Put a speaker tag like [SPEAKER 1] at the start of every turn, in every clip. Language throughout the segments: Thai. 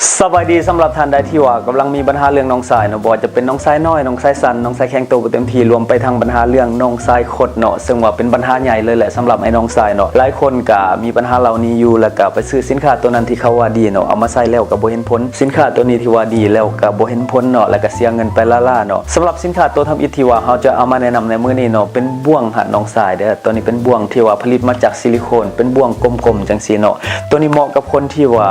[SPEAKER 1] สบายดีสำหรับท่านใดที่ว่ากำลังมีปัญหาเรื่องน้องสายเนาะบ่จะเป็นน้องสายน้อยน้องสายสั้นน้องสายแข็งโตบ่เต็มที่รวมไปทั้งปัญหาเรื่องน้องสายคดเนาะซึ่งว่าเป็นปัญหาใหญ่เลยแหละสำหรับไอ้น้องสายเนาะหลายคนก็มีปัญหาเหล่านี้อยู่แล้วก็ไปซื้อสินค้าตัวนั้นที่เขาว่าดีเนาะเอามาใส่แล้วก็บ่เห็นผลสินค้าตัวนี้ที่ว่าดีแล้วก็บ่เห็นผลเนาะแล้วก็เสียเงินไปล่าๆเนาะสำหรับสินค้าตัวทำอิฐที่ว่าเฮาจะเอามาแนะนำในมื้อนี้เนาะเป็นบ่วงหัดน้องสายเด้อตัวนี้เป็นบ่วงที่ว่าผลิตมาจากซิลิโคนเป็นบ่วงกลมๆจังซี่เนาะตัวนี้เหมาะกับคนที่ว่า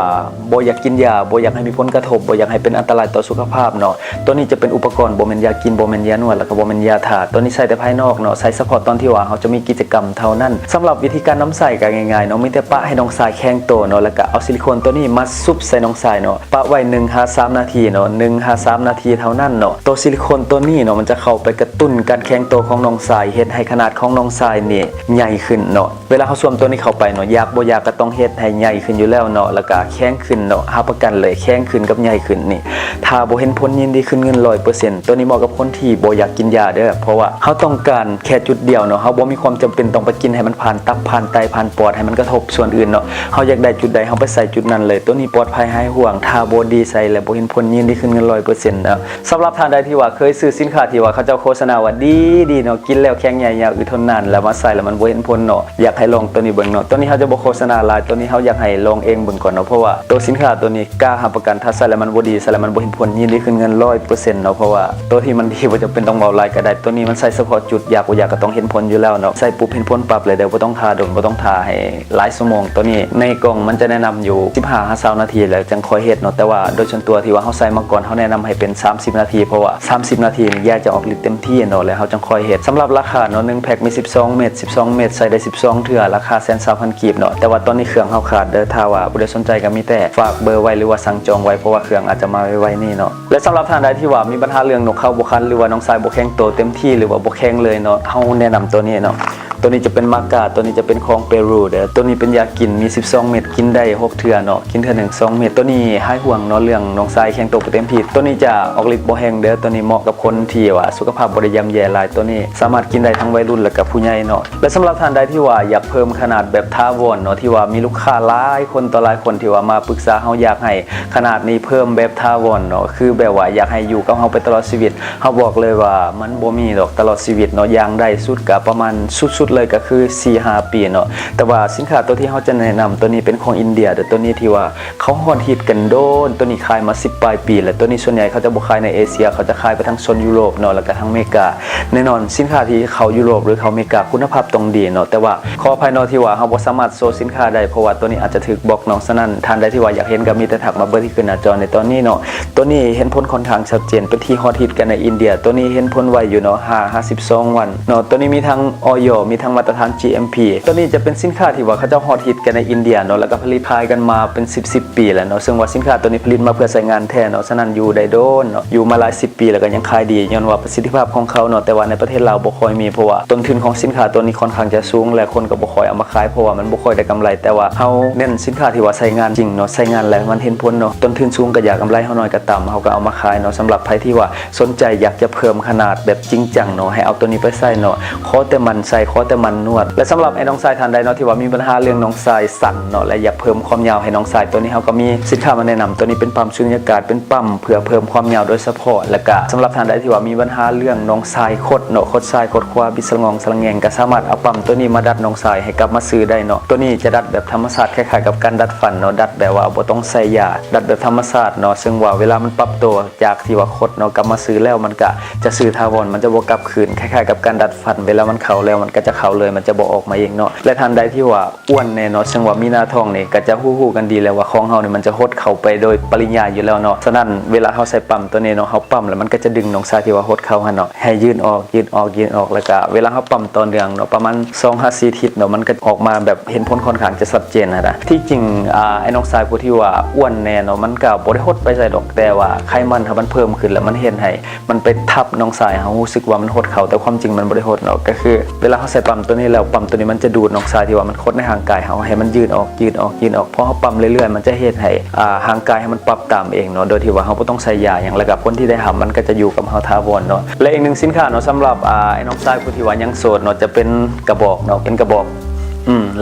[SPEAKER 1] บ่อยากกินยาบ่อยากให้มีผลกระทบบ่อยากให้เป็นอันตรายต่อสุขภาพเนาะตัวนี้จะเป็นอุปกรณ์บ่แม่นยากินบ่แม่นยานวดแล้วก็บ่แม่นยาทาตัวนี้ใส่แต่ภายนอกเนาะใส่เฉพาะตอนที่ว่าเฮาจะมีกิจกรรมเท่านั้นสำหรับวิธีการนำใส่ก็ง่ายๆเนาะมีแต่ปะให้น้องสายแข็งโตเนาะแล้วก็เอาซิลิโคนตัวนี้มาซุบใส่น้องสายเนาะปะไว้1-3 นาทีเนาะ1-3 นาทีเท่านั้นเนาะตัวซิลิโคนตัวนี้เนาะมันจะเข้าไปกระตุ้นการแข็งโตของน้องสายเฮ็ดให้ขนาดของน้องสายนี่ใหญ่ขึ้นเนาะเวลาเฮาสวมตัวนี้เข้าไปเนาะอยากบ่อยากก็ต้องเฮ็ดให้ใหญ่ขึ้นอยู่แล้วเนาะแล้วก็แข็งขึ้นเนาะรับประกันเลยแข็งขึ้นกับใหญ่ขึ้นนี่ถ้าบ่เห็นผลยินดีขึ้นเงิน 100% ตัวนี้เหมาะกับคนที่บ่อยากกินยาเด้อเพราะว่าเฮาต้องการแค่จุดเดียวเนาะเฮาบ่มีความจำเป็นต้องไปกินให้มันผ่านตับผ่านไตผ่านปอดให้มันกระทบส่วนอื่นเนาะเฮาอยากได้จุดใดเฮาไปใส่จุดนั้นเลยตัวนี้ปลอดภัยหายห่วงถ้าบ่ดีใส่แล้วบ่เห็นผลยินดีขึ้นเงิน 100% เนาะสำหรับท่านใดที่ว่าเคยซื้อสินค้าที่ว่าเขาเจ้าโฆษณาว่าดีเนาะกินแล้วแข็งใหญ่ยาวอึดทนนานแล้วมาใส่แล้วมันบ่เห็นผลเนาะอยากให้ลองตัวนี้เบิ่งเนาะตัวนี้เฮาจะบ่โฆษณาหลายตัวนี้เฮาอยากให้ลองเองเบิ่งก่อนเนาะเพราะว่าตัวสินค้าตัวนี้กล้ารับประกันถ้าใส่แล้วมันบ่ดีใส่แล้วมันบ่เห็นผลยินดีขึ้นเงิน 100% เนาะเพราะว่าตัวที่มันดีบ่จะเป็นต้องเว้าหลายก็ได้ตัวนี้มันใส่เฉพาะจุดอยากบ่อยากก็ต้องเห็นผลอยู่แล้วเนาะใส่ปุ๊บเห็นผลปั๊บเลยเดี๋ยวบ่ต้องทาดนบ่ต้องทาให้หลายชั่วโมงตัวนี้ในกล่องมันจะแนะนำอยู่ 15-20 นาทีแล้วจังค่อยเฮ็ดเนาะแต่ว่าโดยส่วนตัวที่ว่าเฮาใส่มาก่อนเฮาแนะนำให้เป็น30 นาทีเพราะว่า30 นาทีนี่ยาจะออกฤทธิ์เต็มที่เนาะแล้วเฮาจังค่อยเฮ็ดสำหรับราคาเนาะ1แพ็คมี12 เม็ด12 เม็ดใส่ได้12เทื่อราคา 120,000 กีบเนาะแต่ว่าตอนนี้เครื่องเฮาขาดเด้อถ้าว่าผู้ใดสนใจก็มีแต่ฝากเบอร์ไว้หรือว่าสั่งจองไว้เพราะว่าเครื่องอาจจะมาไวๆนี่เนาะและสำหรับท่านใดที่ว่ามีปัญหาเรื่องนกเข้าบ่คันหรือว่าน้องสายบ่แข็งโตเต็มที่หรือว่าบ่แข็งเลยเนาะเฮาแนะนำตัวนี้เนาะตัวนี้จะเป็นมากาตัวนี้จะเป็นของเปรูเด้อตัวนี้เป็นยากินมี12 เม็ดกินได้6เทื่อเนาะกินเทื่อนึง2 เม็ดตัวนี้หายห่วงเนาะเรื่องน้องสายแข็งโตบ่เต็มที่ตัวนี้จะออกฤทธิ์บ่แห้งเด้อตัวนี้เหมาะกับคนที่ว่าสุขภาพบ่ได้ย่ำแย่หลายตัวนี้สามารถกินได้ทั้งวัยรุ่นและก็ผู้ใหญ่เนาะและสำหรับท่านใดที่ว่าอยากเพิ่มขนาดแบบถาวรเนาะที่ว่ามีลูกค้าหลายคนต่อหลายคนที่ว่ามาปรึกษาเฮาอยากให้ขนาดนี้เพิ่มแบบถาวรเนาะคือแบบว่าอยากให้อยู่กับเฮาไปตลอดชีวิตเฮาบอกเลยว่ามันบ่มีดอกตลอดชีวิตเนาะอย่างได้สุดก็ประมาณสุดๆเลยก็คือ4-5 ปีเนาะแต่ว่าสินค้าตัวที่เฮาจะแนะนำตัวนี้เป็นของอินเดียแต่ตัวนี้ที่ว่าเขาฮอตฮิตกันโดนตัวนี้ขายมา10 ปลายปีแล้วตัวนี้ส่วนใหญ่เขาจะบ่ขายในเอเชียเขาจะขายไปทั้งโซนยุโรปเนาะแล้วก็ทั้งอเมริกาแน่นอนสินค้าที่เขายุโรปหรือเขาอเมริกาคุณภาพต้องดีเนาะแต่ว่าขออภัยเนาะที่ว่าเฮาบ่สามารถโชว์สินค้าได้เพราะว่าตัวนี้อาจจะถูกบล็อกเนาะฉะนั้นท่านใดที่ว่าอยากเห็นก็มีแต่ทักมาเบอร์ที่ขึ้นหน้าจอในตอนนี้เนาะตัวนี้เห็นผลค่อนข้างชัดเจนเป็นที่ฮอตฮิตกันในอินเดียตัวนี้เห็นผลไวอยู่เนาะ52 วันเนาะตัวนี้มีทั้งออยมีทั้งมาตรฐาน GMP ตัวนี้จะเป็นสินค้าที่ว่าเขาเจ้าฮอตฮิตกันในอินเดียเนาะแล้วก็ผลิตขายกันมาเป็น10 ปีแล้วเนาะซึ่งว่าสินค้าตัวนี้ผลิตมาเพื่อใช้งานแท้เนาะฉะนั้นอยู่ได้โดนเนาะอยู่มาหลาย10 ปีแล้วก็ยังขายดีย้อนว่าประสิทธิภาพของเขาเนาะแต่ว่าในประเทศเราบ่ค่อยมีเพราะว่าต้นทุนของสินค้าตัวนี้ค่อนข้างจะสูงและคนก็บ่ค่อยเอามาขายเพราะว่ามันบ่ค่อยได้กำไรแต่ว่าเฮาเน้นสินค้าที่ว่าใช้งานจริงเนาะใช้งานแล้วมันเห็นผลเนาะต้นทุนสูงก็อยากกำไรเฮาน้อยก็ต่ำเฮาก็เอามาขายเนาะสำหรับใครที่ว่าสนใจอยากจะเพิ่มขนาดแบบจริงจังเนาะให้เอาตัวนี้ไปใส่เนาะขอแต่มันใส่ขอแต่มันนวดและสำหรับไอ้น้องสายท่านใดเนาะที่ว่ามีปัญหาเรื่องน้องสายสั่นเนาะและอยากเพิ่มความยาวให้น้องสายตัวนี้เฮาก็มีสินค้ามาแนะนำตัวนี้เป็นปั๊มสูญญากาศเป็นปั๊มเพื่อเพิ่มความยาวโดยเฉพาะและก็สำหรับท่านใดที่ว่ามีปัญหาเรื่องน้องสายคดเนาะคดสายคดขวาบิดสะงองสะแงงก็สามารถเอาปั๊มตัวนี้มาดัดน้องสายให้กลับมาซื้อได้เนาะตัวนี้จะดัดแบบธรรมชาติคล้ายๆกับการดัดฟันเนาะดัดแบบว่าบ่ต้องใส่ยาดัดแบบธรรมชาติเนาะซึ่งว่าเวลามันปรับตัวจากที่ว่าคดเนาะกลับมาซื้อแล้วมันก็จะซื้อถาวรมันจะบ่กลับคืนคล้ายๆกับการดัดฟันเวลามันเข้าแล้วมันก็จะเข้าเลยมันจะบ่ออกมาเองเนาะและท่านใดที่ว่าอ้วนแน่เนาะซึ่งว่ามีหน้าท้องนี่ก็จะฮู้ๆกันดีแล้วว่าของเฮานี่มันจะหดเข้าไปโดยปริยายอยู่แล้วเนาะฉะนั้นเวลาเฮาใส่ปั๊มตัวนี้เนาะเฮาปั๊มแล้วมันก็จะดึงน้องสายที่ว่าหดเข้าหั่นเนาะให้ยืนออกแล้วก็เวลาเฮาปั๊มต่อเนื่องเนาะประมาณ 2-4 ทิศเนาะมันก็ออกมาแบบเห็นผลค่อนข้างจะชัดเจนนะที่จริงไอ้น้องสายผู้ที่ว่าอ้วนแน่เนาะมันก็บ่ได้หดไปใส่ดอกแต่ว่าไขมันถ้ามันเพิ่มขึ้นแล้วมันเฮ็ดให้มันไปทับน้องสายเฮารู้สึกว่ามันหดเข้าแต่ความจริงมันบ่ได้หดเนาะก็คือเวลาเฮาใส่ปั๊มตัวนี้แล้วปั๊มตัวนี้มันจะดูดน้องสายที่ว่ามันคดในห่างกายเฮาให้มันยืดออกพอเฮาปั๊มเรื่อยๆมันจะเฮ็ดให้ห่างกายให้มันปรับตามเองเนาะโดยที่ว่าเฮาบ่ต้องใส่ยาหยังแล้วก็คนที่ได้ทำมันก็จะอยู่กับเฮาถาวรเนาะและอีกหนึ่งสินค้าเนาะสำหรับไอ้น้องสายผู้ที่ว่ายังโสดเนาะจะเป็นกระบอกเนาะเป็นกระบอก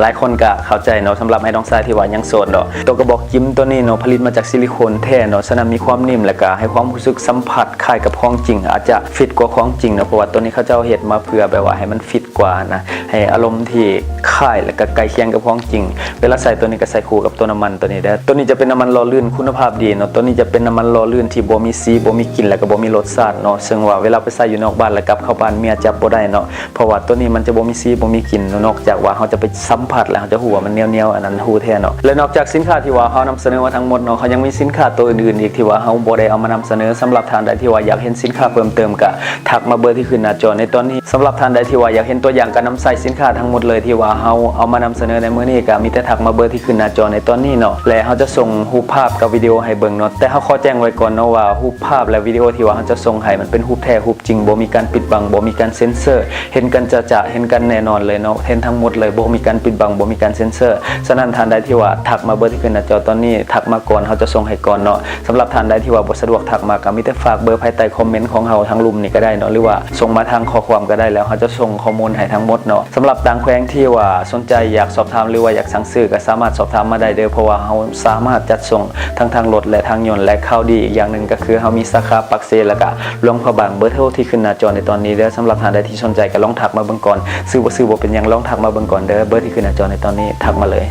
[SPEAKER 1] หลายคนก็เข้าใจเนาะสำหรับไอ้น้องทรายที่ว่ายังโสดเนาะตัวกระบอกจิ้มตัวนี้เนาะผลิตมาจากซิลิโคนแท้เนาะฉะนั้นมีความนิ่มและก็ให้ความรู้สึกสัมผัสคล้ายกับของจริงอาจจะฟิตกว่าของจริงเนาะเพราะว่าตัวนี้เขาเจ้าเฮ็ดมาเพื่อแบบว่าให้มันฟิตกว่านะให้อารมณ์ที่คล้ายและก็ใกล้เคียงกับของจริงเวลาใส่ตัวนี้ก็ใส่คู่กับตัวน้ำมันตัวนี้ได้ตัวนี้จะเป็นน้ำมันหล่อลื่นคุณภาพดีเนาะตัวนี้จะเป็นน้ำมันหล่อลื่นที่บ่มีสีบ่มีกลิ่นและก็บ่มีรสชาติเนาะซึ่งว่าเวลาไปใส่อยู่นอกบ้านแล้วกลับเข้าบ้านเมียจับบ่ได้เนาะเพราะว่าตัวนี้มันจะบ่มีสีบ่มีกลิ่นนอกจากว่าเขาจะไปสัมผัสแล้วเขาจะหูว่ามันเหนียวๆอันนั้นหูแท้เนาะและนอกจากสินค้าที่ว่าเขานำเสนอมาทั้งหมดเนาะเขายังมีสินค้าตัวอื่นๆอีกที่ว่าเขาบ่ได้เอามานำเสนอสำหรับท่านใดที่ว่าอยากเห็นสินค้าเพิ่มเติมก็ทักมาเบอร์ที่ขึ้นหน้าจอในตอนนี้สำหรับท่านใดที่ว่าอยากเห็นตัวอย่างการนำใส่สินค้าทั้งหมดเลยที่ว่าเขาเอามานำเสนอในมื้อนี้ก็มีแต่ทักมาเบอร์ที่ขึ้นหน้าจอในตอนนี้เนาะและเขาจะส่งรูปภาพกับวิดีโอให้เบิ่งเนาะแต่เขาขอแจ้งไว้ก่อนเนาะว่ารูปภาพและวิดีโอที่ว่าเขาจะส่งให้มันเป็นรูปแท้รูปจริงบ่มีการปิดบังบ่มีการเซ็นเซอร์เห็นกันจะเห็นกันแน่นอนเลยเนาะเห็นทั้งหมดเลยบ่มีการปิดบังบ่มีการเซ็นเซอร์ฉะนั้นท่านใดที่ว่าทักมาเบอร์ที่ขึ้นหน้าจอตอนนี้ทักมาก่อนเขาจะส่งให้ก่อนเนาะสำหรับท่านใดที่ว่าบ่สะดวกทักมาก็มีแต่ฝากเบอร์ภายใต้คอมเมนต์ของเราทางลุมนี่ก็ได้เนาะหรือว่าส่งมาทางข้อความก็ได้แล้วเขาจะส่งข้อมูลให้ทั้งหมดเนาะสำหรับต่างแขวงที่ว่าสนใจอยากสอบถามหรือว่าอยากสั่งซื้อก็สามารถสอบถามมาได้เด้อเพราะว่าเราสามารถจัดส่งทั้งทางรถและทางยนต์และข่าวดีอีกอย่างหนึ่งก็คือเรามีสาขาปักเซแล้วก็หลวงพระบางเบอร์โทรที่ขึ้นหน้าจอในตอนนี้เด้อสำหรับท่านใดที่สนใจก็ลองทักมาเบิ่งก่อนซื้อบ่เป็นหยังลองทักมาเบิ่งก่อนเด้อเบอร์ที่ขึ้นหน้าจอในตอนนี้ทักมาเลย